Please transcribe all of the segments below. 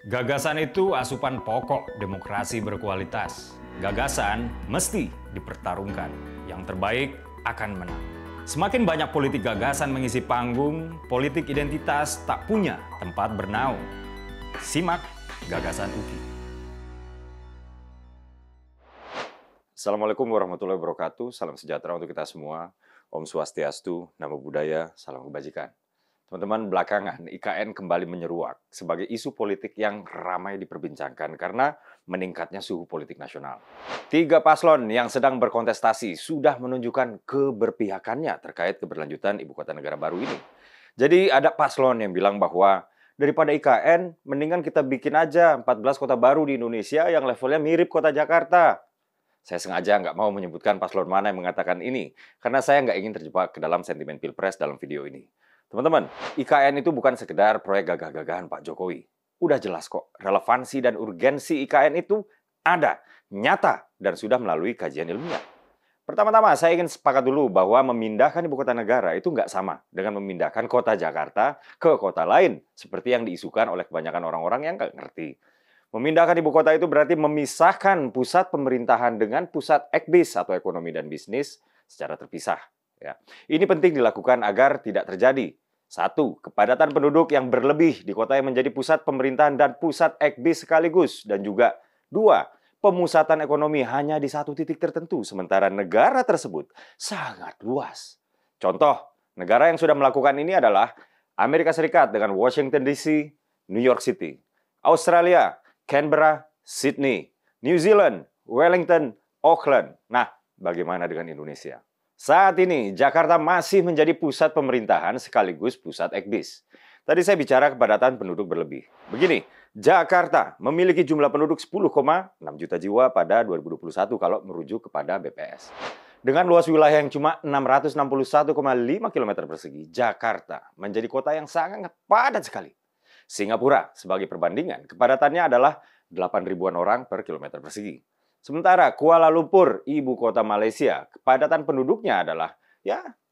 Gagasan itu asupan pokok demokrasi berkualitas. Gagasan mesti dipertarungkan. Yang terbaik akan menang. Semakin banyak politik gagasan mengisi panggung, politik identitas tak punya tempat bernaung. Simak Gagasan UKI. Assalamualaikum warahmatullahi wabarakatuh. Salam sejahtera untuk kita semua. Om Swastiastu, Namo Buddhaya, salam kebajikan. Teman-teman, belakangan IKN kembali menyeruak sebagai isu politik yang ramai diperbincangkan karena meningkatnya suhu politik nasional. 3 paslon yang sedang berkontestasi sudah menunjukkan keberpihakannya terkait keberlanjutan ibu kota negara baru ini. Jadi ada paslon yang bilang bahwa daripada IKN, mendingan kita bikin aja 14 kota baru di Indonesia yang levelnya mirip kota Jakarta. Saya sengaja nggak mau menyebutkan paslon mana yang mengatakan ini, karena saya nggak ingin terjebak ke dalam sentimen pilpres dalam video ini. Teman-teman, IKN itu bukan sekedar proyek gagah-gagahan Pak Jokowi. Udah jelas kok, relevansi dan urgensi IKN itu ada, nyata, dan sudah melalui kajian ilmiah. Pertama-tama, saya ingin sepakat dulu bahwa memindahkan ibu kota negara itu nggak sama dengan memindahkan kota Jakarta ke kota lain, seperti yang diisukan oleh kebanyakan orang-orang yang nggak ngerti. Memindahkan ibu kota itu berarti memisahkan pusat pemerintahan dengan pusat ekbis atau ekonomi dan bisnis secara terpisah. Ya. Ini penting dilakukan agar tidak terjadi 1. Kepadatan penduduk yang berlebih di kota yang menjadi pusat pemerintahan dan pusat ekbis sekaligus. Dan juga 2. Pemusatan ekonomi hanya di satu titik tertentu, sementara negara tersebut sangat luas. Contoh, negara yang sudah melakukan ini adalah Amerika Serikat dengan Washington DC, New York City, Australia, Canberra, Sydney, New Zealand, Wellington, Auckland. Nah, bagaimana dengan Indonesia? Saat ini, Jakarta masih menjadi pusat pemerintahan sekaligus pusat ekbis. Tadi saya bicara kepadatan penduduk berlebih. Begini, Jakarta memiliki jumlah penduduk 10,6 juta jiwa pada 2021 kalau merujuk kepada BPS. Dengan luas wilayah yang cuma 661,5 km persegi, Jakarta menjadi kota yang sangat padat sekali. Singapura, sebagai perbandingan, kepadatannya adalah 8 ribuan orang per kilometer persegi. Sementara Kuala Lumpur, ibu kota Malaysia, kepadatan penduduknya adalah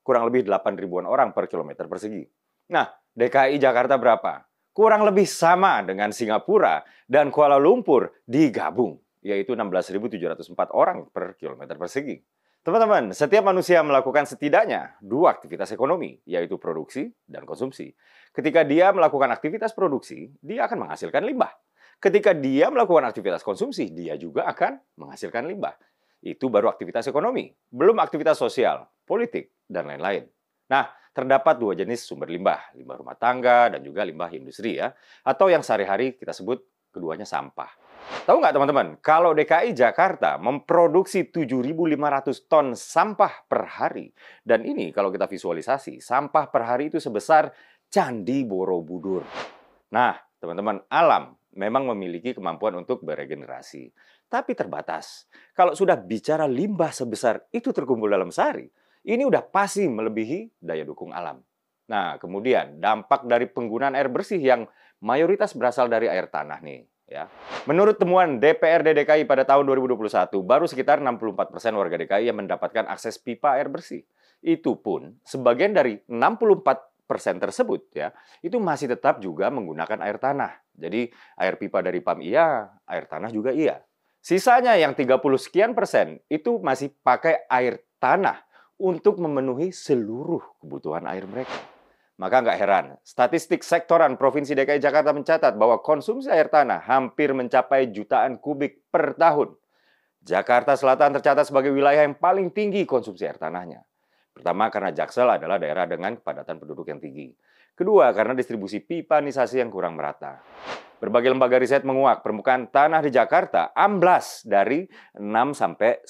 kurang lebih 8 ribuan orang per kilometer persegi. Nah, DKI Jakarta berapa? Kurang lebih sama dengan Singapura dan Kuala Lumpur digabung, yaitu 16.704 orang per kilometer persegi. Teman-teman, setiap manusia melakukan setidaknya 2 aktivitas ekonomi, yaitu produksi dan konsumsi. Ketika dia melakukan aktivitas produksi, dia akan menghasilkan limbah. Ketika dia melakukan aktivitas konsumsi, dia juga akan menghasilkan limbah. Itu baru aktivitas ekonomi, belum aktivitas sosial, politik, dan lain-lain. Nah, terdapat 2 jenis sumber limbah, limbah rumah tangga dan juga limbah industri ya, atau yang sehari-hari kita sebut keduanya sampah. Tahu nggak teman-teman, kalau DKI Jakarta memproduksi 7.500 ton sampah per hari, dan ini kalau kita visualisasi, sampah per hari itu sebesar Candi Borobudur. Nah, teman-teman, alam memang memiliki kemampuan untuk beregenerasi, tapi terbatas. Kalau sudah bicara limbah sebesar itu terkumpul dalam sehari, ini udah pasti melebihi daya dukung alam. Nah, kemudian dampak dari penggunaan air bersih yang mayoritas berasal dari air tanah nih. Ya. Menurut temuan DPRD DKI pada tahun 2021, baru sekitar 64% warga DKI yang mendapatkan akses pipa air bersih. Itu pun sebagian dari 64% tersebut ya, itu masih tetap juga menggunakan air tanah. Jadi air pipa dari PAM iya, air tanah juga iya. Sisanya yang 30 sekian persen itu masih pakai air tanah untuk memenuhi seluruh kebutuhan air mereka. Maka nggak heran, statistik sektoran Provinsi DKI Jakarta mencatat bahwa konsumsi air tanah hampir mencapai jutaan kubik per tahun. Jakarta Selatan tercatat sebagai wilayah yang paling tinggi konsumsi air tanahnya. Pertama, karena Jaksel adalah daerah dengan kepadatan penduduk yang tinggi. Kedua, karena distribusi pipanisasi yang kurang merata. Berbagai lembaga riset menguak permukaan tanah di Jakarta amblas dari 6-11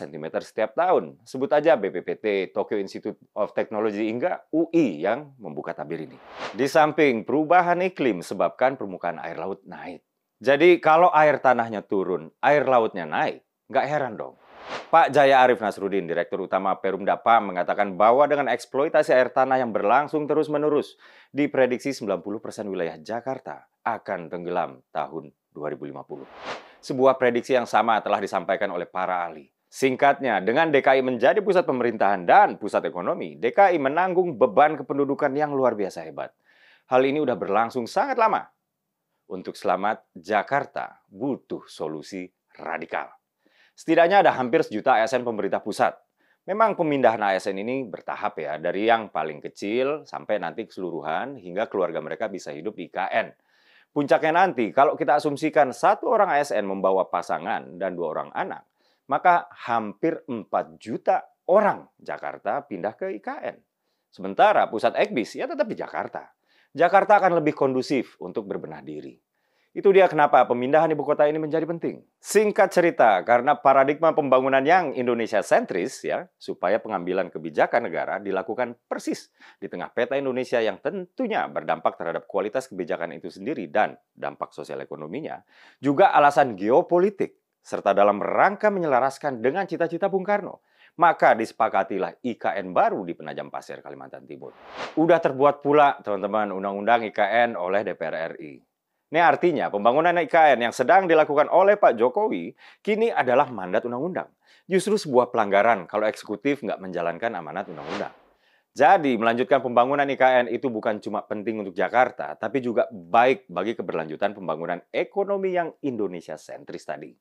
cm setiap tahun. Sebut aja BPPT, Tokyo Institute of Technology, hingga UI yang membuka tabir ini. Di samping perubahan iklim sebabkan permukaan air laut naik. Jadi kalau air tanahnya turun, air lautnya naik, nggak heran dong. Pak Jaya Arif Nasruddin, Direktur Utama Perumda PAM, mengatakan bahwa dengan eksploitasi air tanah yang berlangsung terus-menerus, diprediksi 90% wilayah Jakarta akan tenggelam tahun 2050. Sebuah prediksi yang sama telah disampaikan oleh para ahli. Singkatnya, dengan DKI menjadi pusat pemerintahan dan pusat ekonomi, DKI menanggung beban kependudukan yang luar biasa hebat. Hal ini sudah berlangsung sangat lama. Untuk selamat, Jakarta butuh solusi radikal. Setidaknya ada hampir sejuta ASN pemerintah pusat. Memang pemindahan ASN ini bertahap ya, dari yang paling kecil sampai nanti keseluruhan hingga keluarga mereka bisa hidup di IKN. Puncaknya nanti, kalau kita asumsikan satu orang ASN membawa pasangan dan 2 orang anak, maka hampir 4 juta orang Jakarta pindah ke IKN. Sementara pusat ekbis ya tetap di Jakarta. Jakarta akan lebih kondusif untuk berbenah diri. Itu dia kenapa pemindahan ibu kota ini menjadi penting. Singkat cerita, karena paradigma pembangunan yang Indonesia sentris ya, supaya pengambilan kebijakan negara dilakukan persis di tengah peta Indonesia yang tentunya berdampak terhadap kualitas kebijakan itu sendiri dan dampak sosial ekonominya, juga alasan geopolitik serta dalam rangka menyelaraskan dengan cita-cita Bung Karno. Maka disepakatilah IKN baru di Penajam Pasir, Kalimantan Timur. Udah terbuat pula, teman-teman, Undang-Undang IKN oleh DPR RI. Ini artinya pembangunan IKN yang sedang dilakukan oleh Pak Jokowi kini adalah mandat undang-undang. Justru sebuah pelanggaran kalau eksekutif nggak menjalankan amanat undang-undang. Jadi melanjutkan pembangunan IKN itu bukan cuma penting untuk Jakarta, tapi juga baik bagi keberlanjutan pembangunan ekonomi yang Indonesia sentris tadi.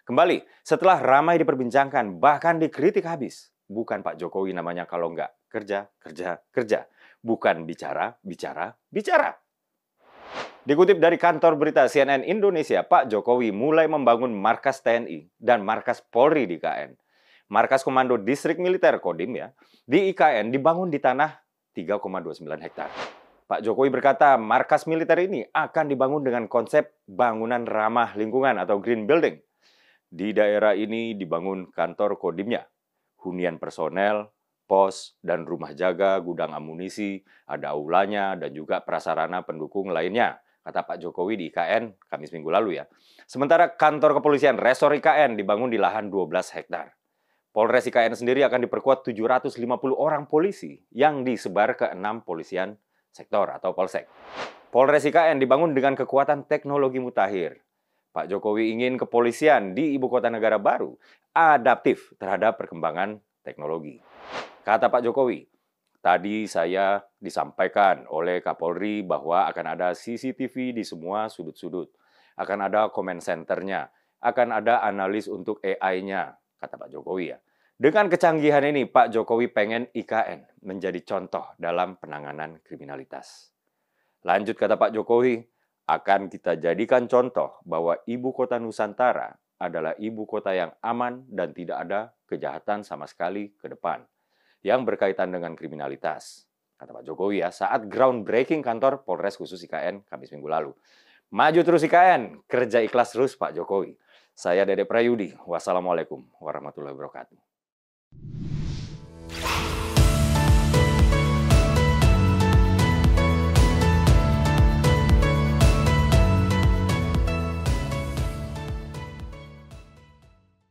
Kembali, setelah ramai diperbincangkan, bahkan dikritik habis. Bukan Pak Jokowi namanya kalau nggak kerja, kerja, kerja. Bukan bicara, bicara, bicara. Dikutip dari kantor berita CNN Indonesia, Pak Jokowi mulai membangun markas TNI dan markas Polri di IKN. Markas Komando Distrik Militer Kodim ya, di IKN dibangun di tanah 3,29 hektar. Pak Jokowi berkata markas militer ini akan dibangun dengan konsep bangunan ramah lingkungan atau green building. Di daerah ini dibangun kantor Kodimnya, hunian personel, pos, dan rumah jaga, gudang amunisi, ada aulanya, dan juga prasarana pendukung lainnya, kata Pak Jokowi di IKN Kamis minggu lalu ya. Sementara kantor kepolisian Resor IKN dibangun di lahan 12 hektar. Polres IKN sendiri akan diperkuat 750 orang polisi yang disebar ke 6 polisian sektor atau polsek. Polres IKN dibangun dengan kekuatan teknologi mutakhir. Pak Jokowi ingin kepolisian di ibu kota negara baru adaptif terhadap perkembangan teknologi. Kata Pak Jokowi, tadi saya disampaikan oleh Kapolri bahwa akan ada CCTV di semua sudut-sudut. Akan ada comment center-nya, akan ada analis untuk AI-nya, kata Pak Jokowi ya. Dengan kecanggihan ini, Pak Jokowi pengen IKN menjadi contoh dalam penanganan kriminalitas. Lanjut kata Pak Jokowi, akan kita jadikan contoh bahwa ibu kota Nusantara adalah ibu kota yang aman dan tidak ada kejahatan sama sekali ke depan yang berkaitan dengan kriminalitas, kata Pak Jokowi ya, saat groundbreaking kantor Polres khusus IKN Kamis minggu lalu. Maju terus IKN, kerja ikhlas terus Pak Jokowi. Saya Dede Prayudi, wassalamualaikum warahmatullahi wabarakatuh.